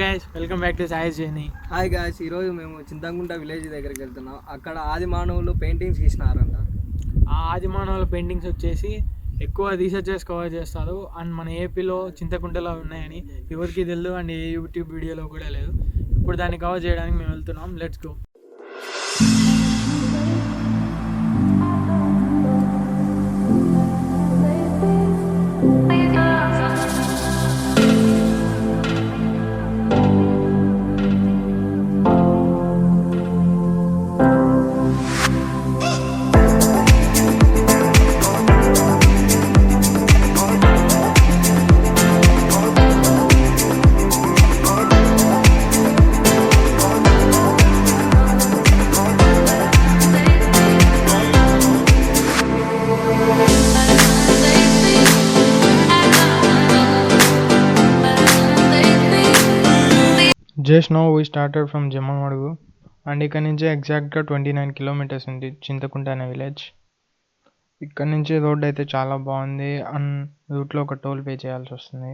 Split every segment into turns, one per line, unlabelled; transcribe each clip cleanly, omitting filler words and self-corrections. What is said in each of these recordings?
Guys, welcome back to Sai's journey.
Hi guys, ఈరోజు మేము Chintakunta village దగ్గరికి వెళ్తున్నాం. అక్కడ ఆది మానవులు పెయింటింగ్స్ గీసినారంట.
ఆ ఆది మానవుల పెయింటింగ్స్ వచ్చేసి ఎక్కువ రీసెర్చర్స్ కవర్ చేస్తారు. అండ్ మన ఏపీలో చింతకుంటలో ఉన్నాయని ఎవరికి తెలియదు, అండ్ ఏ యూట్యూబ్ వీడియోలో కూడా లేదు. ఇప్పుడు దాన్ని కవర్ చేయడానికి మేము వెళ్తున్నాం. Let's go. Just now we started from Jammalamadugu and ఇక్కడ నుంచి ఎగ్జాక్ట్గా 29 కిలోమీటర్స్ ఉంది చింతకుంట అనే విలేజ్. ఇక్కడ నుంచి రోడ్ అయితే చాలా బాగుంది. అండ్ రూట్లో ఒక టోల్ పే చేయాల్సి వస్తుంది.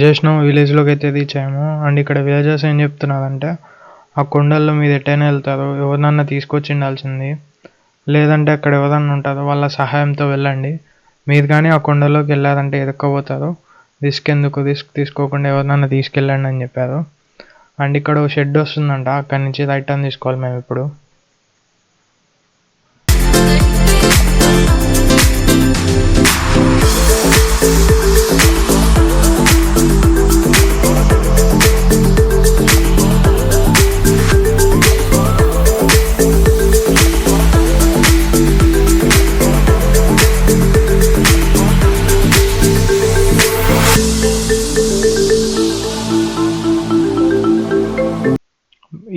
జస్ట్ నో విలేజ్లోకి అయితే రీచాము. అండ్ ఇక్కడ విలేజర్స్ ఏం చెప్తున్నారంటే, ఆ కొండల్లో మీరు ఎటైనా వెళ్తారు, ఎవరినన్నా తీసుకొచ్చి ఉండాల్సింది, లేదంటే అక్కడ ఎవరన్నా ఉంటారో వాళ్ళ సహాయంతో వెళ్ళండి. మీరు కానీ ఆ కొండల్లోకి వెళ్ళారంటే ఎదుక్కపోతారు. రిస్క్ తీసుకోకుండా ఎవరినన్నా తీసుకెళ్ళండి అని చెప్పారు. అండ్ ఇక్కడ ఒక షెడ్ వస్తుందంట, అక్కడి నుంచి రైట్ టర్న్ తీసుకోవాలి మేము ఇప్పుడు.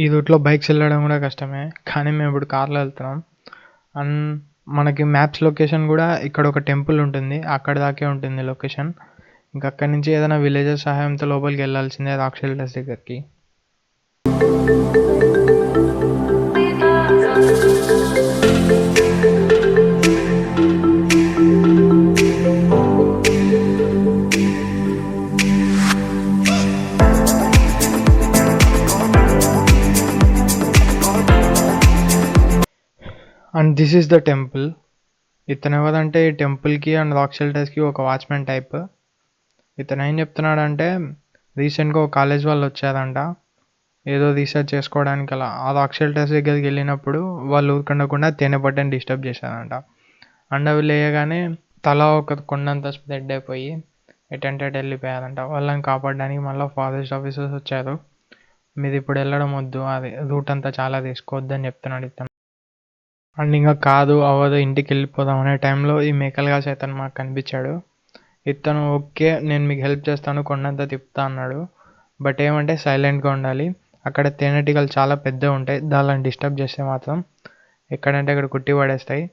ఈ రూట్లో బైక్స్ వెళ్ళడం కూడా కష్టమే, కానీ మేము ఇప్పుడు కార్లో వెళ్తున్నాం. అండ్ మనకి మ్యాప్స్ లొకేషన్ కూడా ఇక్కడ ఒక టెంపుల్ ఉంటుంది, అక్కడ దాకే ఉంటుంది లొకేషన్. ఇంకా అక్కడి నుంచి ఏదైనా విలేజెస్ సహాయంతో లోపలికి వెళ్ళాల్సిందే రాక్ షెల్టర్స్ దగ్గరికి. And this is the temple. ఇతను ఎవరంటే ఈ టెంపుల్కి అండ్ రాక్ షెల్టర్స్కి ఒక వాచ్మెన్ టైప్. ఇతను ఏం చెప్తున్నాడంటే, రీసెంట్గా ఒక కాలేజ్ వాళ్ళు వచ్చారంట ఏదో రీసెర్చ్ చేసుకోవడానికి. అలా ఆ రాక్ షెల్టర్స్ దగ్గరికి వెళ్ళినప్పుడు వాళ్ళు ఊరుకుండకుండా తేనెపట్టని డిస్టర్బ్ చేశారంట. అండ్ అవి లేయగానే తల ఒక కొండంతా స్ప్రెడ్ అయిపోయి ఎటంటే వెళ్ళిపోయారంట. వాళ్ళని కాపాడడానికి మళ్ళీ ఫారెస్ట్ ఆఫీసర్స్ వచ్చారు. మీరు ఇప్పుడు వెళ్ళడం వద్దు, అది రూట్ అంతా చాలా తీసుకోవద్దు అని చెప్తున్నాడు ఇతను. అండ్ ఇంకా కాదు అవ్వదు ఇంటికి వెళ్ళిపోదాం అనే టైంలో ఈ మేకలుగా అతను మాకు కనిపించాడు. ఇతను ఓకే నేను మీకు హెల్ప్ చేస్తాను, కొండంతా తిప్పుతా అన్నాడు. బట్ ఏమంటే సైలెంట్గా ఉండాలి, అక్కడ తేనెటీగలు చాలా పెద్దగా ఉంటాయి, దానిని డిస్టర్బ్ చేస్తే మాత్రం ఎక్కడంటే అక్కడ కుట్టి పడేస్తాయి,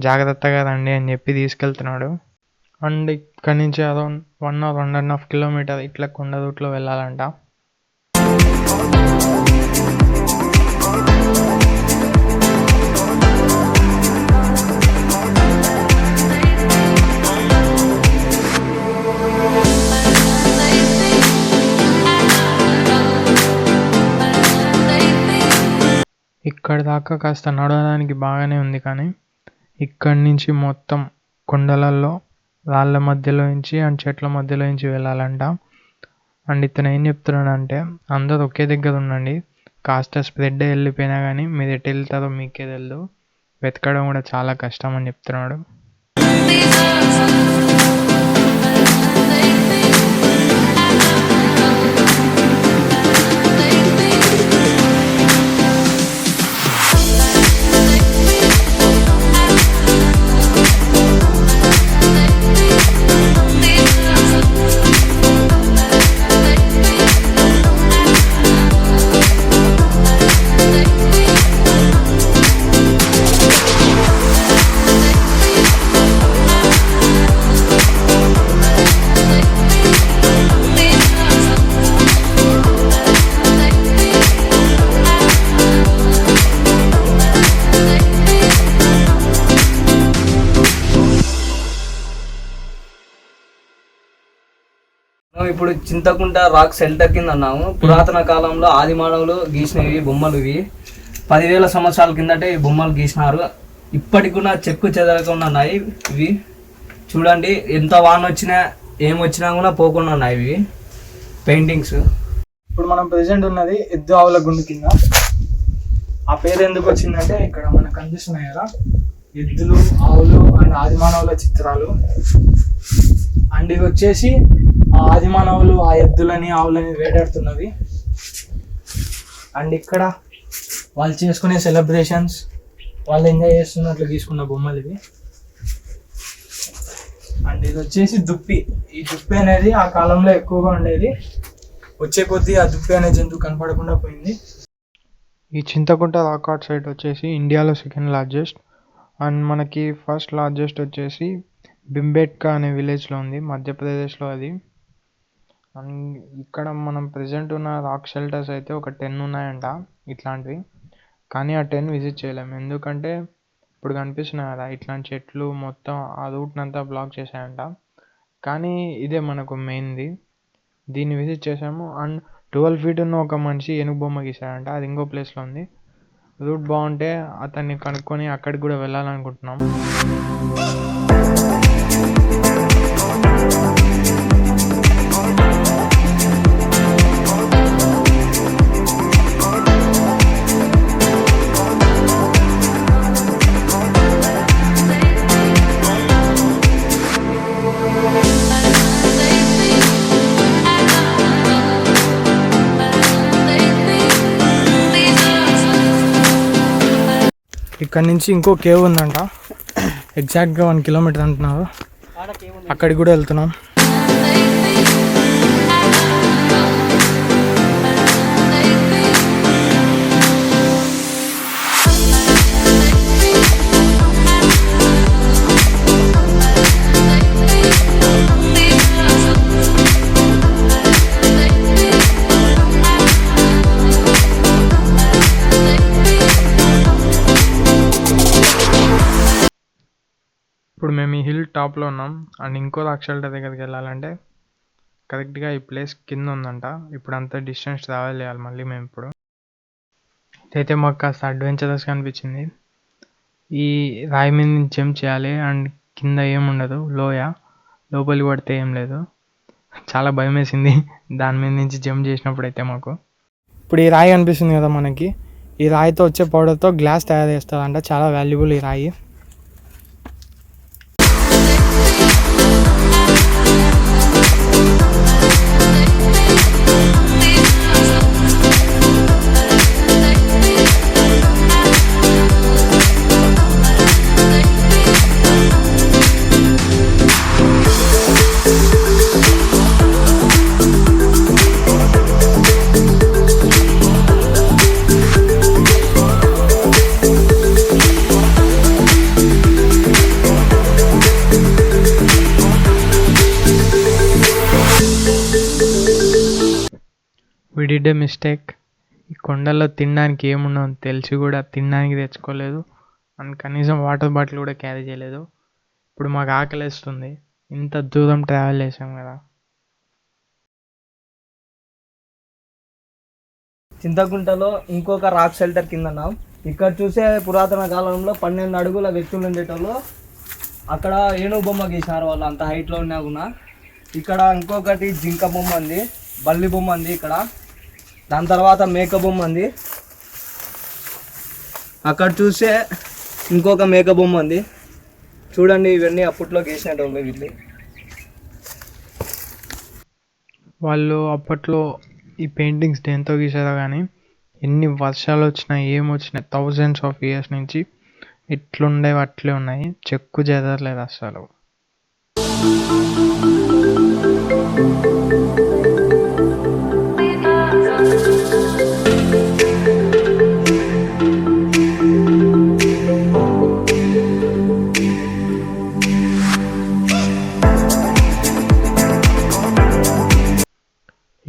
జాగ్రత్తగా రండి అని చెప్పి తీసుకెళ్తున్నాడు. అండ్ ఇక్కడి నుంచి అరౌండ్ 1 or 1.5 కిలోమీటర్ ఇట్లా కొండ రూట్లో వెళ్ళాలంట. ఇక్కడ దాకా కాస్త నడవడానికి బాగానే ఉంది, కానీ ఇక్కడి నుంచి మొత్తం కొండలలో రాళ్ళ మధ్యలో నుంచి అండ్ చెట్ల మధ్యలో నుంచి వెళ్ళాలంట. అండ్ ఇతను ఏం చెప్తున్నాడంటే, అందరూ ఒకే దగ్గర ఉండండి, కాస్త స్ప్రెడ్ వెళ్ళిపోయినా కానీ మీరు ఎటు వెళ్తారో మీకే తెలియదు, వెతకడం కూడా చాలా కష్టం అని చెప్తున్నాడు.
మనం ఇప్పుడు చింతకుంట రాక్ షెల్టర్ కింద ఉన్నాము. పురాతన కాలంలో ఆది మానవులు గీసినవి బొమ్మలు ఇవి. 10,000 సంవత్సరాల కిందటే ఈ బొమ్మలు గీసినారు. ఇప్పటికి కూడా చెక్కు చెదరకుండా ఉన్నాయి ఇవి. చూడండి, ఎంత వాన వచ్చినా ఏమొచ్చినా కూడా పోకుండా ఉన్నాయి ఇవి పెయింటింగ్స్.
ఇప్పుడు మనం ప్రెసెంట్ ఉన్నది ఎద్దు ఆవుల గుండు కింద. ఆ పేరు ఎందుకు వచ్చిందంటే ఇక్కడ మనకు కనిపిస్తున్నాయి కదా ఎద్దులు, ఆవులు అండ్ ఆదిమానవుల చిత్రాలు. అండ్ ఇవి వచ్చేసి ఆ ఆదిమానవులు ఆ ఎద్దులని ఆవులని వేటాడుతున్నవి. అండ్ ఇక్కడ వాళ్ళు చేసుకునే సెలబ్రేషన్స్, వాళ్ళు ఎంజాయ్ చేస్తున్నట్లు తీసుకున్న బొమ్మలు ఇవి. అండ్ ఇది వచ్చేసి దుప్పి. ఈ దుప్పి అనేది ఆ కాలంలో ఎక్కువగా ఉండేది. వచ్చే కొద్దీ ఆ దుప్పి అనే జంతువు కనపడకుండా పోయింది. ఈ చింతకుంట రాక్ ఆర్ట్ సైట్ వచ్చేసి ఇండియాలో సెకండ్ లార్జెస్ట్. అండ్ మనకి ఫస్ట్ లార్జెస్ట్ వచ్చేసి బింబేట్కా అనే విలేజ్లో ఉంది, మధ్యప్రదేశ్లో అది. అండ్ ఇక్కడ మనం ప్రజెంట్ ఉన్న రాక్ షెల్టర్స్ అయితే ఒక 10 ఉన్నాయంట ఇట్లాంటివి. కానీ ఆ 10 విజిట్ చేయలేము, ఎందుకంటే ఇప్పుడు కనిపిస్తున్నాయి కదా ఇట్లాంటి చెట్లు మొత్తం ఆ రూట్నంతా బ్లాక్ చేశాయంట. కానీ ఇదే మనకు మెయిన్ది, దీన్ని విజిట్ చేసాము. అండ్ 12 feet ఉన్న ఒక మనిషి ఏనుగు బొమ్మ గీసాడంట, అది ఇంకో ప్లేస్లో ఉంది. రూట్ బాగుంటే అతన్ని కనుక్కొని అక్కడికి కూడా వెళ్ళాలనుకుంటున్నాం. ఇక్కడ నుంచి ఇంకో కేవ్ ఉందంట, ఎగ్జాక్ట్గా 1 kilometer అంటున్నారు. అక్కడికి కూడా వెళ్తున్నాం. ఇప్పుడు మేము ఈ హిల్ టాప్లో ఉన్నాం. అండ్ ఇంకో రాక్ షెల్టర్ దగ్గరికి వెళ్ళాలంటే కరెక్ట్గా ఈ ప్లేస్ కింద ఉందంట. ఇప్పుడు అంత డిస్టెన్స్ ట్రావెల్ చేయాలి మళ్ళీ మేము. ఇప్పుడు ఇదైతే మాకు కాస్త అడ్వెంచరస్గా అనిపించింది. ఈ రాయి మీద నుంచి జంప్ చేయాలి అండ్ కింద ఏముండదు, లోపలికి పడితే ఏం లేదు. చాలా భయం వేసింది దాని మీద నుంచి జంప్ చేసినప్పుడు అయితే మాకు. ఇప్పుడు ఈ రాయి అనిపిస్తుంది కదా మనకి, ఈ రాయితో వచ్చే పౌడర్తో గ్లాస్ తయారు చేస్తారంట, చాలా వాల్యుబుల్ ఈ రాయి. We did a mistake. ఈ కొండల్లో తినడానికి ఏముండవు తెలిసి కూడా తినడానికి తెచ్చుకోలేదు. అండ్ కనీసం వాటర్ బాటిల్ కూడా క్యారీ చేయలేదు. ఇప్పుడు మాకు ఆకలిస్తుంది, ఇంత దూరం ట్రావెల్ చేసాం కదా.
చింతకుంటలో ఇంకొక రాక్ షెల్టర్ కింద ఉన్నాం. ఇక్కడ చూసే పురాతన కాలంలో 12 అడుగుల వ్యక్తులు ఉండేటోళ్ళు. అక్కడ ఏనుగు బొమ్మ గీసినారు వాళ్ళు, అంత హైట్లో ఉన్నా కూడా. ఇక్కడ ఇంకొకటి జింక బొమ్మ ఉంది, బల్లి బొమ్మ ఉంది ఇక్కడ. దాని తర్వాత మేక బొమ్మ ఉంది. అక్కడ చూసే ఇంకొక మేక బొమ్మ ఉంది. చూడండి, ఇవన్నీ అప్పట్లో గీసినట్టు వీళ్ళు.
వాళ్ళు అప్పట్లో ఈ పెయింటింగ్స్ దేంతో గీసారో కానీ ఎన్ని వర్షాలు వచ్చినా ఏమొచ్చినా thousands of years నుంచి ఎట్లుండేవి అట్లే ఉన్నాయి, చెక్కు చెదరలేదు అసలు.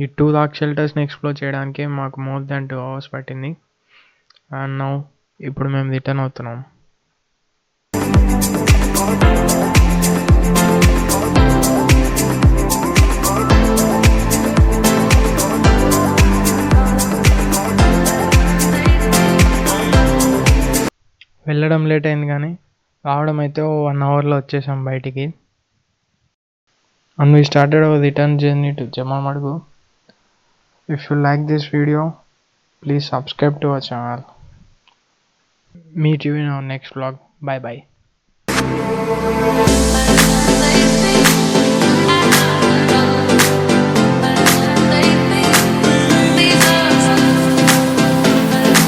ఈ 2 రాక్ షెల్టర్స్ని ఎక్స్ప్లోర్ చేయడానికి మాకు more than 2 hours పట్టింది. అండ్ నౌ ఇప్పుడు మేము రిటర్న్ అవుతున్నాం. వెళ్ళడం లేట్ అయింది కానీ రావడం అయితే 1 అవర్లో వచ్చేసాం బయటికి. And we started our return journey to Jammalmadugu. If you like this video, please subscribe to our channel. Meet you in our next vlog. Bye bye.